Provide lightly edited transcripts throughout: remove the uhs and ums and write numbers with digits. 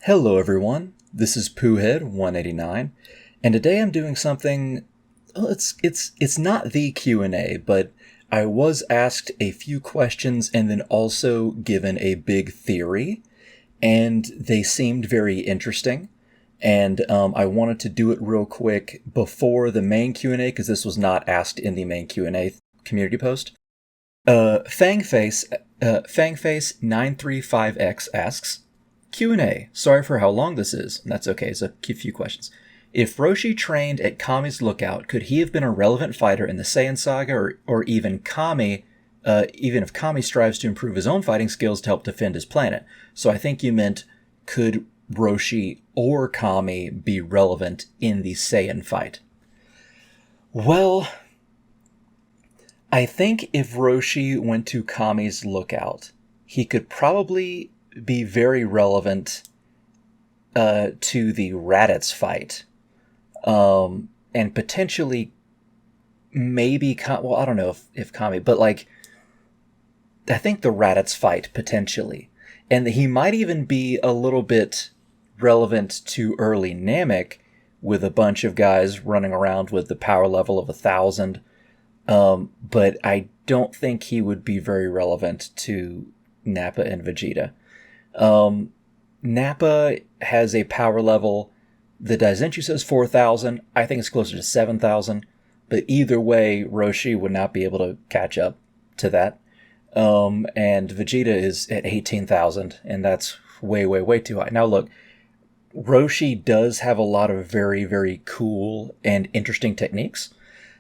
Hello everyone, this is Poohhead189, and today I'm doing something, well, it's not the Q&A, but I was asked a few questions and then also given a big theory, and they seemed very interesting, and I wanted to do it real quick before the main Q&A, because this was not asked in the main Q&A community post. Fangface935X asks, Q&A. Sorry for how long this is. That's okay. It's a few questions. If Roshi trained at Kami's lookout, could he have been a relevant fighter in the Saiyan Saga, or even Kami, even if Kami strives to improve his own fighting skills to help defend his planet? So I think you meant, could Roshi or Kami be relevant in the Saiyan fight? Well, I think if Roshi went to Kami's lookout, he could probably be very relevant to the Raditz fight. And potentially, maybe, well, I don't know if Kami, but like, I think the Raditz fight, potentially. And he might even be a little bit relevant to early Namek, with a bunch of guys running around with the power level of 1,000. But I don't think he would be very relevant to Nappa and Vegeta. Nappa has a power level. The Daizenshuu says 4,000. I think it's closer to 7,000. But either way, Roshi would not be able to catch up to that. And Vegeta is at 18,000, and that's way, way, way too high. Now look, Roshi does have a lot of very, very cool and interesting techniques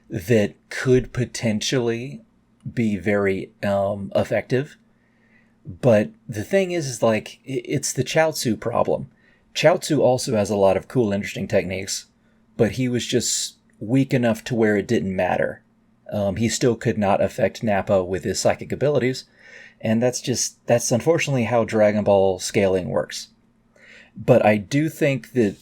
that could potentially be very effective. But the thing is like, it's the Chaozu problem. Chaozu also has a lot of cool, interesting techniques, but he was just weak enough to where it didn't matter. He still could not affect Nappa with his psychic abilities, and that's unfortunately how Dragon Ball scaling works. But I do think that,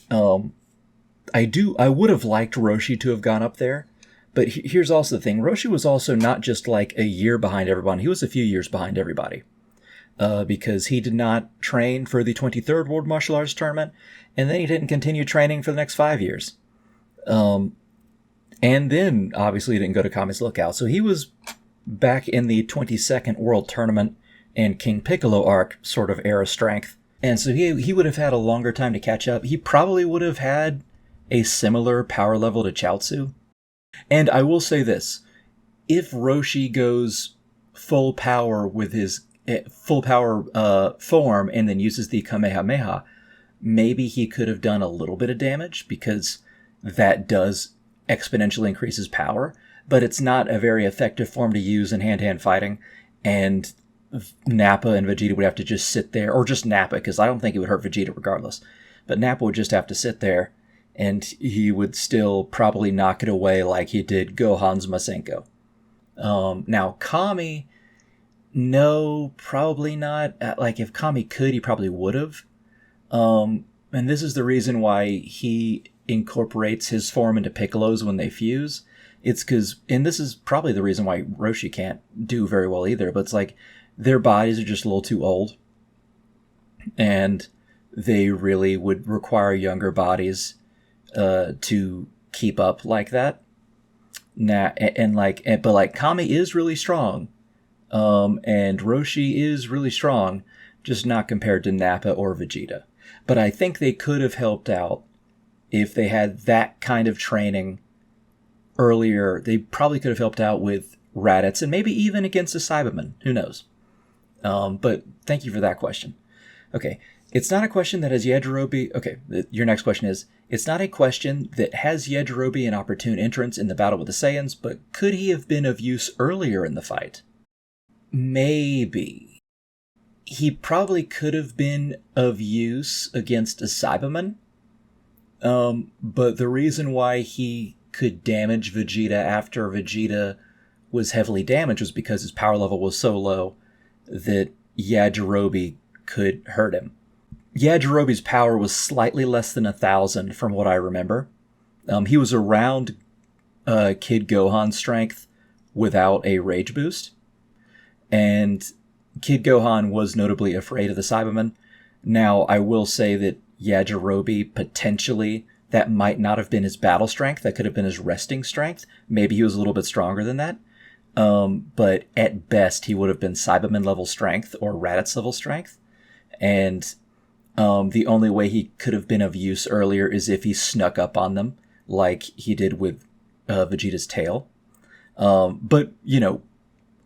I would have liked Roshi to have gone up there, but here's also the thing. Roshi was also not just like a year behind everyone, he was a few years behind everybody. Because he did not train for the 23rd World Martial Arts Tournament, and then he didn't continue training for the next 5 years. And then, obviously, he didn't go to Kami's Lookout, so he was back in the 22nd World Tournament and King Piccolo arc sort of era strength. And so he would have had a longer time to catch up. He probably would have had a similar power level to Chaozu. And I will say this, if Roshi goes full power with his full power form and then uses the Kamehameha, maybe he could have done a little bit of damage, because that does exponentially increase his power, but it's not a very effective form to use in hand-to-hand fighting, and Nappa and Vegeta would have to just sit there, or just Nappa, because I don't think it would hurt Vegeta regardless, but Nappa would just have to sit there, and he would still probably knock it away like he did Gohan's Masenko. Now, Kami, no, probably not. Like, if Kami could, he probably would have. And this is the reason why he incorporates his form into Piccolo's when they fuse. It's because, and this is probably the reason why Roshi can't do very well either, but it's like, their bodies are just a little too old. And they really would require younger bodies to keep up like that. But Kami is really strong. And Roshi is really strong, just not compared to Nappa or Vegeta. But I think they could have helped out if they had that kind of training earlier. They probably could have helped out with Raditz, and maybe even against a Cyberman. Who knows? But thank you for that question. Okay, it's not a question that has Yajirobe... Okay, your next question is, it's not a question that has Yajirobe an opportune entrance in the battle with the Saiyans, but could he have been of use earlier in the fight? Maybe. He probably could have been of use against a Cyberman. But the reason why he could damage Vegeta after Vegeta was heavily damaged was because his power level was so low that Yajirobe could hurt him. Yajirobe's power was slightly less than 1,000 from what I remember. He was around Kid Gohan's strength without a rage boost. And Kid Gohan was notably afraid of the Cybermen. Now, I will say that Yajirobe potentially, that might not have been his battle strength. That could have been his resting strength. Maybe he was a little bit stronger than that. But at best, he would have been Cyberman level strength or Raditz level strength. And the only way he could have been of use earlier is if he snuck up on them, like he did with Vegeta's tail. But,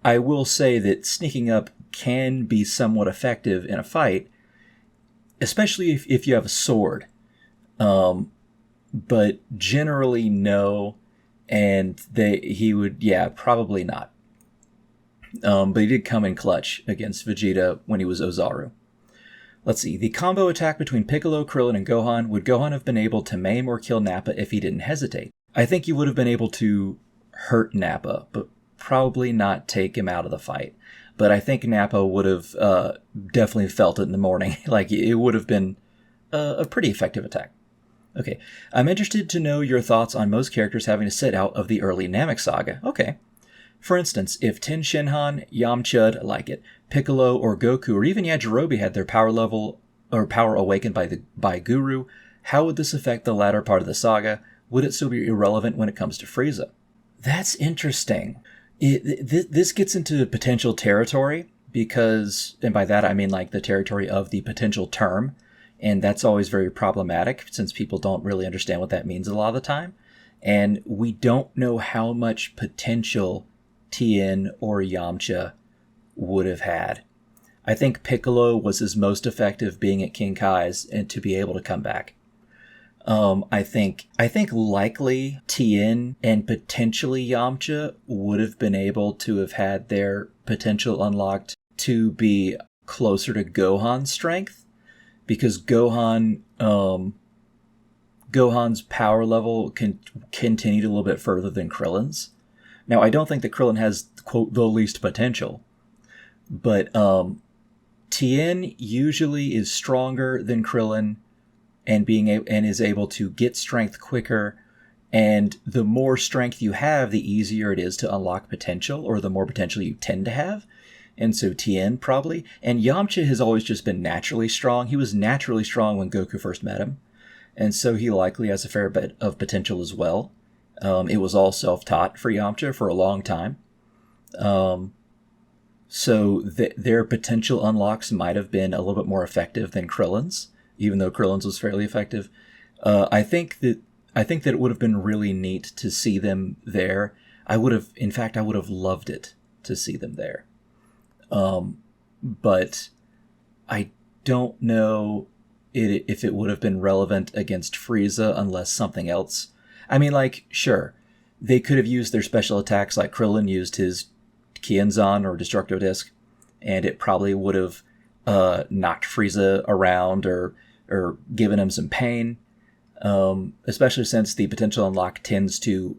I will say that sneaking up can be somewhat effective in a fight, especially if you have a sword. But generally, no. And he would, probably not. But he did come in clutch against Vegeta when he was Ozaru. Let's see. The combo attack between Piccolo, Krillin, and Gohan. Would Gohan have been able to maim or kill Nappa if he didn't hesitate? I think he would have been able to hurt Nappa, but probably not take him out of the fight. But I think Nappa would have definitely felt it in the morning. Like, it would have been a pretty effective attack. Okay. I'm interested to know your thoughts on most characters having to sit out of the early Namek saga. Okay. For instance, if Tien Shinhan, Yamcha, like it, Piccolo, or Goku, or even Yajirobe had their power level or power awakened by Guru, how would this affect the latter part of the saga? Would it still be irrelevant when it comes to Frieza? That's interesting. This gets into potential territory because, and by that I mean like the territory of the potential term, and that's always very problematic since people don't really understand what that means a lot of the time, and we don't know how much potential Tien or Yamcha would have had. I think Piccolo was his most effective being at King Kai's and to be able to come back. I think likely Tien and potentially Yamcha would have been able to have had their potential unlocked to be closer to Gohan's strength, because Gohan's power level can continue a little bit further than Krillin's. Now, I don't think that Krillin has, quote, the least potential, but Tien usually is stronger than Krillin and is able to get strength quicker, and the more strength you have, the easier it is to unlock potential, or the more potential you tend to have. And so Tien probably, and Yamcha has always just been naturally strong. He was naturally strong when Goku first met him, and so he likely has a fair bit of potential as well. It was all self-taught for Yamcha for a long time. So their potential unlocks might have been a little bit more effective than Krillin's, even though Krillin's was fairly effective. I think that it would have been really neat to see them there. I would have loved it to see them there. But I don't know if it would have been relevant against Frieza unless something else. I mean, like, sure, they could have used their special attacks like Krillin used his Kienzan or Destructo Disc, and it probably would have knocked Frieza around or given him some pain, especially since the potential unlock tends to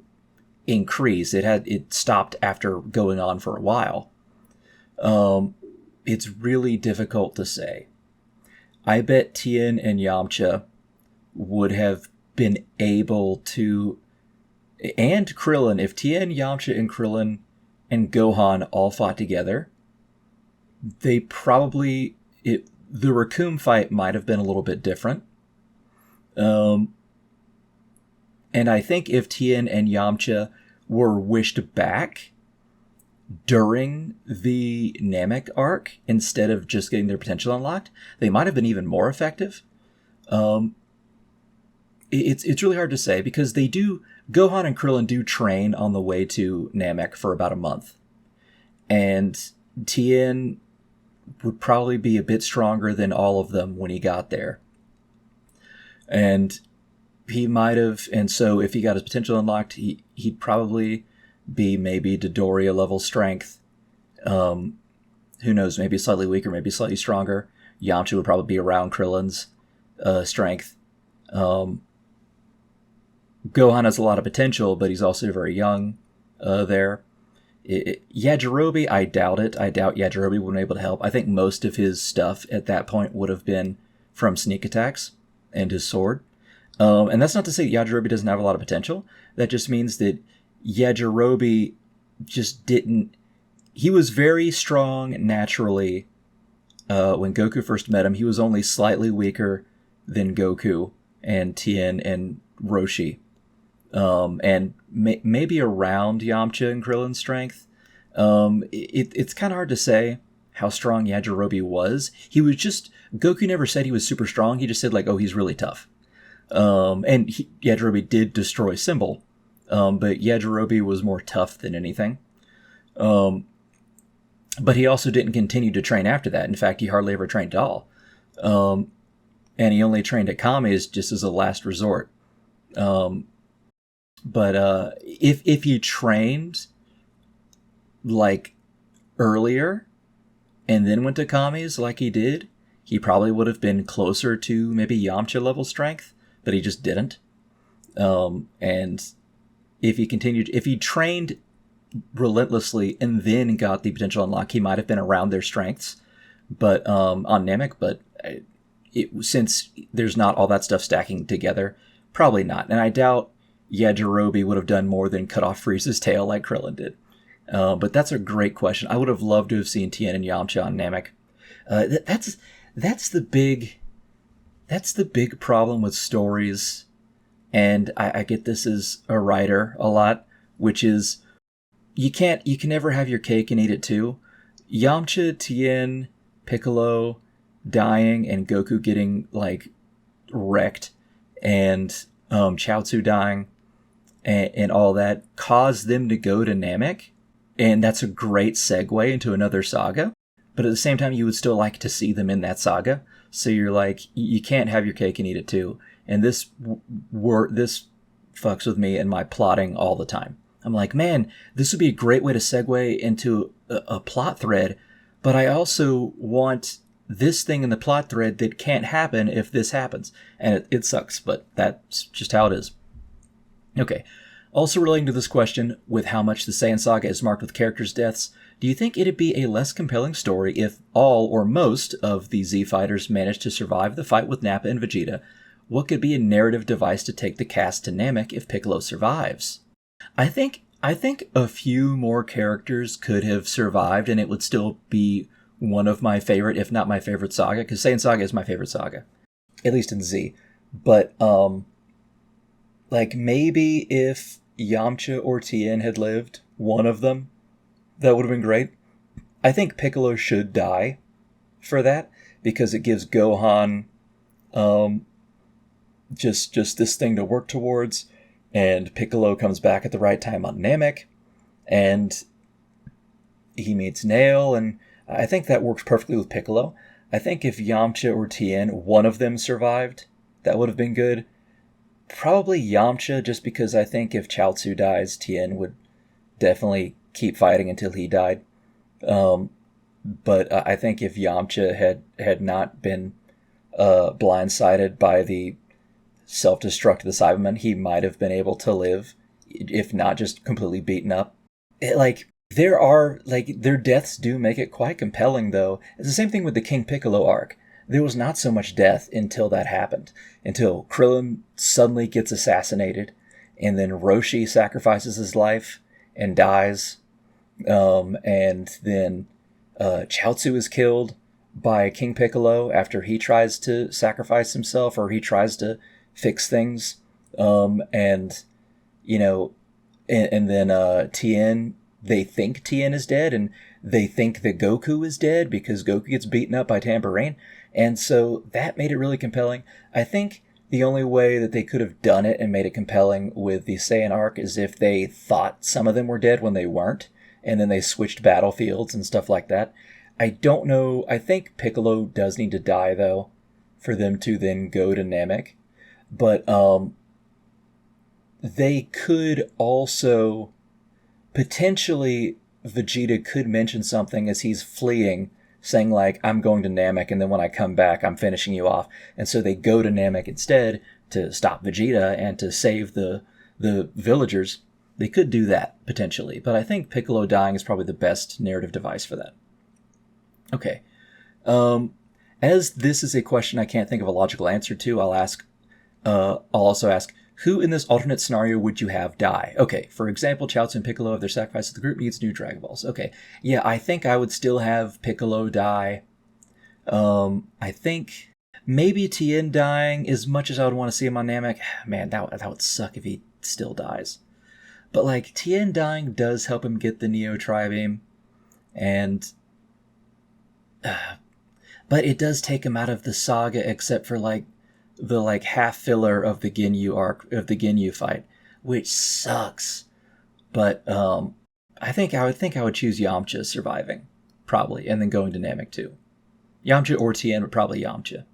increase. It stopped after going on for a while. It's really difficult to say. I bet Tien and Yamcha would have been able to, and Krillin, if Tien, Yamcha, and Krillin and Gohan all fought together, they probably, the Raccoon fight might have been a little bit different. And I think if Tien and Yamcha were wished back during the Namek arc, instead of just getting their potential unlocked, they might have been even more effective. It's really hard to say because Gohan and Krillin do train on the way to Namek for about a month. And Tien would probably be a bit stronger than all of them when he got there. And he might have, and so if he got his potential unlocked, he'd probably be maybe Dodoria level strength. Who knows, maybe slightly weaker, maybe slightly stronger. Yamcha would probably be around Krillin's strength. Gohan has a lot of potential, but he's also very young there. Yajirobe, I doubt it. I doubt Yajirobe would have been able to help. I think most of his stuff at that point would have been from sneak attacks and his sword. And that's not to say Yajirobe doesn't have a lot of potential. That just means that Yajirobe just didn't... He was very strong naturally when Goku first met him. He was only slightly weaker than Goku and Tien and Roshi, and maybe around Yamcha and Krillin's strength. It's kind of hard to say how strong Yajirobe was. Goku never said he was super strong. He just said like, oh, he's really tough. And Yajirobe did destroy Symbol, but Yajirobe was more tough than anything. But he also didn't continue to train after that. In fact, he hardly ever trained at all. And he only trained at Kame's just as a last resort. But if he trained like earlier and then went to Kame's like he did, he probably would have been closer to maybe Yamcha level strength, but he just didn't. And if he trained relentlessly and then got the potential unlock, he might have been around their strengths, but on Namek. But since there's not all that stuff stacking together, probably not. And I doubt Yajirobe would have done more than cut off Frieza's tail like Krillin did. But that's a great question. I would have loved to have seen Tien and Yamcha on Namek. That's the big problem with stories, and I get this as a writer a lot, which is you can never have your cake and eat it too. Yamcha, Tien, Piccolo dying and Goku getting like wrecked, and Chaozu dying, and all that caused them to go to Namek, and that's a great segue into another saga. But at the same time, you would still like to see them in that saga. So you're like, you can't have your cake and eat it too. And this fucks with me and my plotting all the time. I'm like, man, this would be a great way to segue into a plot thread, but I also want this thing in the plot thread that can't happen if this happens. And it sucks, but that's just how it is. Okay. Also relating to this question, with how much the Saiyan saga is marked with characters' deaths, do you think it'd be a less compelling story if all or most of the Z fighters managed to survive the fight with Nappa and Vegeta? What could be a narrative device to take the cast to Namek if Piccolo survives? I think a few more characters could have survived, and it would still be one of my favorite, if not my favorite saga, because Saiyan Saga is my favorite saga, at least in Z. But like maybe if Yamcha or Tien had lived, one of them, that would have been great. I think Piccolo should die for that, because it gives Gohan just this thing to work towards, and Piccolo comes back at the right time on Namek, and he meets Nail, and I think that works perfectly with Piccolo. I think if Yamcha or Tien, one of them survived, that would have been good. Probably Yamcha, just because I think if Chaozu dies, Tien would definitely keep fighting until he died. But I think if Yamcha had not been blindsided by the self-destruct of the Cybermen, he might have been able to live, if not just completely beaten up. Their deaths do make it quite compelling, though. It's the same thing with the King Piccolo arc. There was not so much death until that happened. Until Krillin suddenly gets assassinated, and then Roshi sacrifices his life and dies. And then Chaozu is killed by King Piccolo after he tries to sacrifice himself, or he tries to fix things. And then Tien, they think Tien is dead, and they think that Goku is dead because Goku gets beaten up by Tambourine. And so that made it really compelling. I think the only way that they could have done it and made it compelling with the Saiyan arc is if they thought some of them were dead when they weren't, and then they switched battlefields and stuff like that. I don't know. I think Piccolo does need to die, though, for them to then go to Namek. But they could also potentially, Vegeta could mention something as he's fleeing, saying like, I'm going to Namek, and then when I come back, I'm finishing you off. And so they go to Namek instead to stop Vegeta and to save the villagers. They could do that, potentially. But I think Piccolo dying is probably the best narrative device for that. Okay. As this is a question I can't think of a logical answer to, I'll also ask, who in this alternate scenario would you have die? Okay, for example, Chaozu and Piccolo, if their sacrifice of the group needs new Dragon Balls. Okay, yeah, I think I would still have Piccolo die. I think Maybe Tien dying, as much as I would want to see him on Namek. Man, that would suck if he still dies. But like, Tien dying does help him get the Neo Tri-Beam, and but it does take him out of the saga, except for like the like half filler of the Ginyu arc of the Ginyu fight, which sucks. But I think I would choose Yamcha surviving, probably, and then going to Namek too. Yamcha or Tien, but probably Yamcha.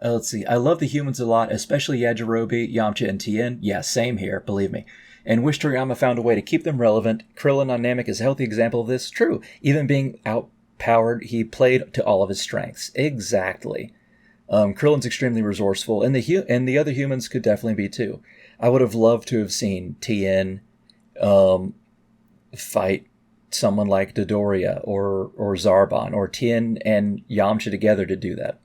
Let's see. I love the humans a lot, especially Yajirobe, Yamcha, and Tien. Yeah, same here, believe me. And wish Toriyama found a way to keep them relevant. Krillin on Namek is a healthy example of this. True. Even being outpowered, he played to all of his strengths. Exactly. Krillin's extremely resourceful, and the other humans could definitely be too. I would have loved to have seen Tien fight someone like Dodoria or Zarbon, or Tien and Yamcha together to do that.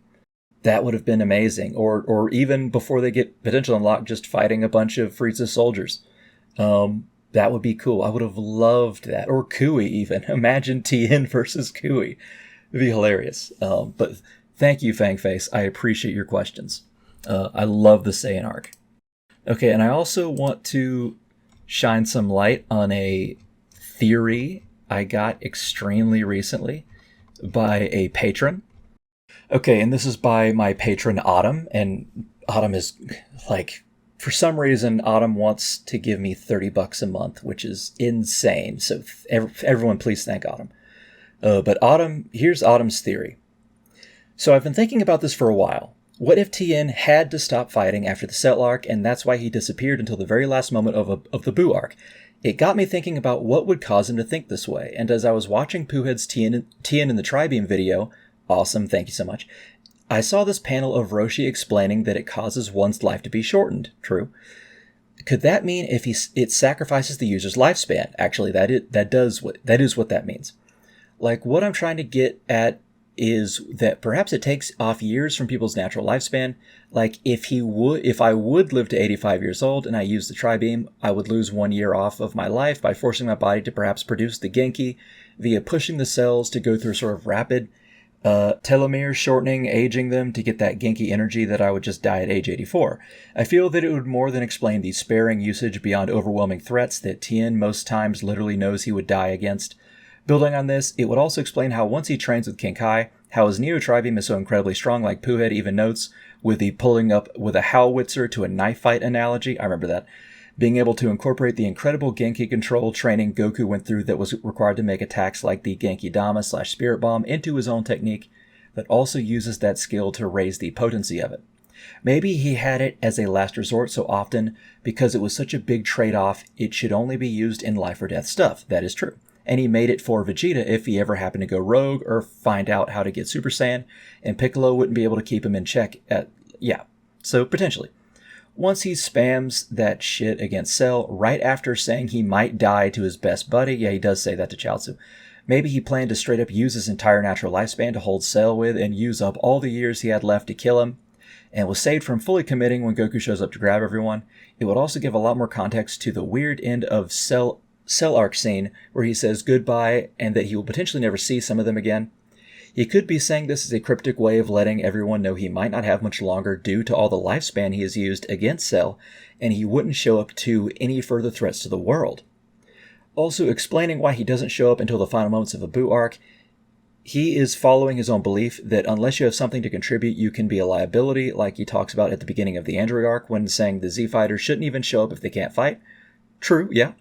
That would have been amazing. Or even before they get potential unlocked, just fighting a bunch of Frieza soldiers. That would be cool. I would have loved that. Or Kui even. Imagine Tien versus Kui. It'd be hilarious. But thank you, Fangface. I appreciate your questions. I love the Saiyan arc. Okay, and I also want to shine some light on a theory I got extremely recently by a patron. Okay, and this is by my patron Autumn, and Autumn is like, for some reason, Autumn wants to give me $30 a month, which is insane. So everyone, please thank Autumn. But Autumn, here's Autumn's theory. So I've been thinking about this for a while. What if Tien had to stop fighting after the Cell arc, and that's why he disappeared until the very last moment of the Buu arc? It got me thinking about what would cause him to think this way, and as I was watching Poohead's Tien in the Tri-Beam video, awesome, thank you so much, I saw this panel of Roshi explaining that it causes one's life to be shortened. True. Could that mean if it sacrifices the user's lifespan? Actually, that is what that means. Like, what I'm trying to get at is that perhaps it takes off years from people's natural lifespan. Like, if I would live to 85 years old and I used the Tri-Beam, I would lose 1 year off of my life by forcing my body to perhaps produce the Genki via pushing the cells to go through sort of rapid telomere shortening, aging them to get that Genki energy that I would just die at age 84. I feel that it would more than explain the sparing usage beyond overwhelming threats that Tien most times literally knows he would die against. Building on this, it would also explain how once he trains with King Kai, how his Neo Tri-Beam is so incredibly strong, like Poohead even notes, with the pulling up with a howitzer to a knife fight analogy. I remember that. Being able to incorporate the incredible Genki control training Goku went through that was required to make attacks like the Genki Dama / Spirit Bomb into his own technique that also uses that skill to raise the potency of it. Maybe he had it as a last resort so often because it was such a big trade-off it should only be used in life or death stuff. That is true. And he made it for Vegeta if he ever happened to go rogue or find out how to get Super Saiyan, and Piccolo wouldn't be able to keep him in check so potentially. Once he spams that shit against Cell right after saying he might die to his best buddy, he does say that to Chaozu, maybe he planned to straight up use his entire natural lifespan to hold Cell with and use up all the years he had left to kill him, and was saved from fully committing when Goku shows up to grab everyone. It would also give a lot more context to the weird end of Cell arc scene where he says goodbye and that he will potentially never see some of them again. He could be saying this as a cryptic way of letting everyone know he might not have much longer due to all the lifespan he has used against Cell, and he wouldn't show up to any further threats to the world. Also explaining why he doesn't show up until the final moments of a Buu arc, he is following his own belief that unless you have something to contribute, you can be a liability, like he talks about at the beginning of the Android arc when saying the Z-Fighters shouldn't even show up if they can't fight. True, yeah.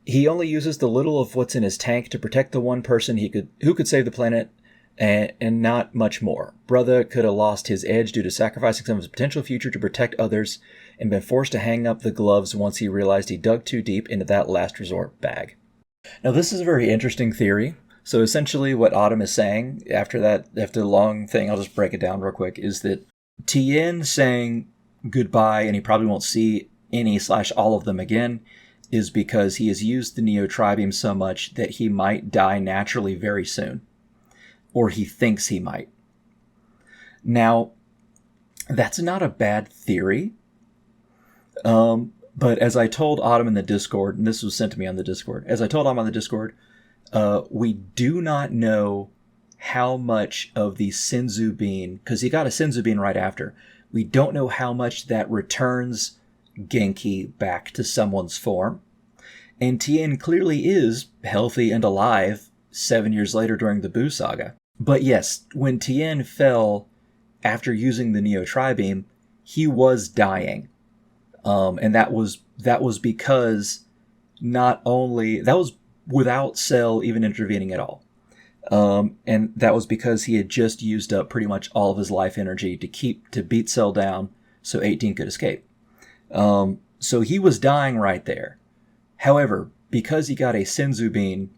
He only uses the little of what's in his tank to protect the one person who could save the planet, and not much more. Brother could have lost his edge due to sacrificing some of his potential future to protect others, and been forced to hang up the gloves once he realized he dug too deep into that last resort bag. Now this is a very interesting theory. So essentially what Autumn is saying, after the long thing, I'll just break it down real quick, is that Tien saying goodbye, and he probably won't see any / all of them again, is because he has used the Neo Tri-Beam so much that he might die naturally very soon. Or he thinks he might. Now, that's not a bad theory. But as I told Autumn in the Discord, and this was sent to me on the Discord, as I told Autumn on the Discord, we do not know how much of the Senzu Bean, because he got a Senzu Bean right after, we don't know how much that returns Genki back to someone's form. And Tien clearly is healthy and alive 7 years later during the Buu Saga. But yes, when Tien fell after using the Neo Tri-Beam, he was dying. And that was because not only... That was without Cell even intervening at all. And that was because he had just used up pretty much all of his life energy to beat Cell down so 18 could escape. So he was dying right there. However, because he got a Senzu Bean,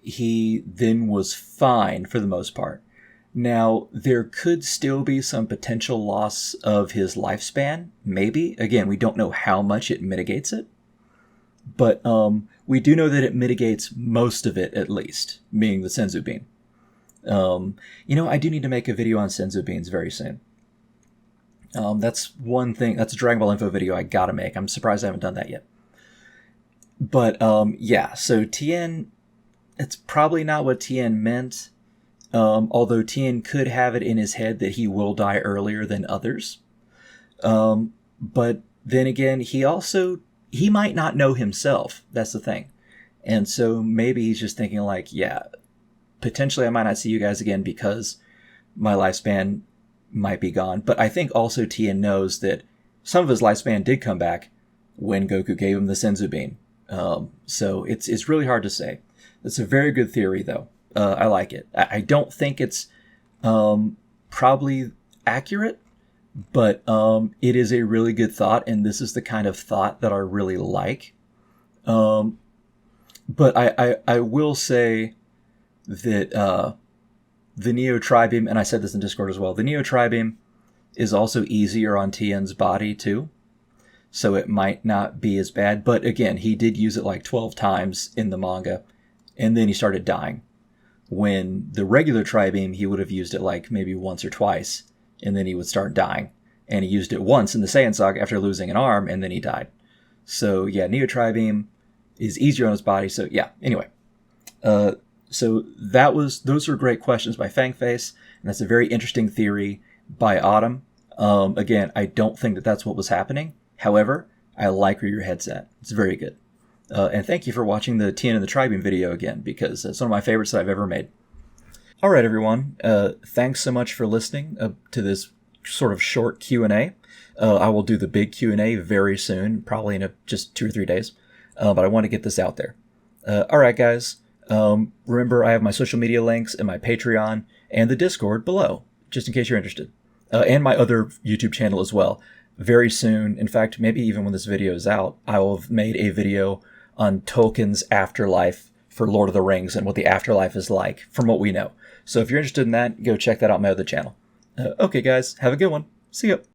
he then was fine for the most part. Now, there could still be some potential loss of his lifespan, maybe. Again, we don't know how much it mitigates it. But we do know that it mitigates most of it, at least, being the Senzu Bean. I do need to make a video on Senzu Beans very soon. That's one thing. That's a Dragon Ball Info video I gotta make. I'm surprised I haven't done that yet. But, yeah, so Tien, it's probably not what Tien meant, although Tien could have it in his head that he will die earlier than others. But then again, he might not know himself. That's the thing. And so maybe he's just thinking like, yeah, potentially I might not see you guys again because my lifespan might be gone. But I think also Tien knows that some of his lifespan did come back when Goku gave him the Senzu Bean. So it's really hard to say. It's a very good theory, though. I like it. I don't think it's probably accurate, but it is a really good thought, and this is the kind of thought that I really like. But I will say that the Neo Tri-Beam, and I said this in Discord as well, the Neo Tri-Beam is also easier on Tien's body, too. So it might not be as bad. But again, he did use it like 12 times in the manga. And then he started dying. When the regular Tri-Beam, he would have used it like maybe once or twice. And then he would start dying. And he used it once in the Saiyan Saga after losing an arm. And then he died. So yeah, Neo Tri-Beam is easier on his body. So yeah, anyway. So those are great questions by Fangface. And that's a very interesting theory by Autumn. Again, I don't think that that's what was happening. However, I like where your head's at. It's very good. And thank you for watching the Tien and the Tri-Beam video again, because it's one of my favorites that I've ever made. All right, everyone. Thanks so much for listening to this sort of short Q&A. I will do the big Q&A very soon, probably in just 2 or 3 days. But I want to get this out there. All right, guys. Remember, I have my social media links and my Patreon and the Discord below, just in case you're interested. And my other YouTube channel as well. Very soon, in fact, maybe even when this video is out, I will have made a video on Tolkien's afterlife for Lord of the Rings and what the afterlife is like, from what we know. So if you're interested in that, go check that out on my other channel. Okay, guys, have a good one. See ya.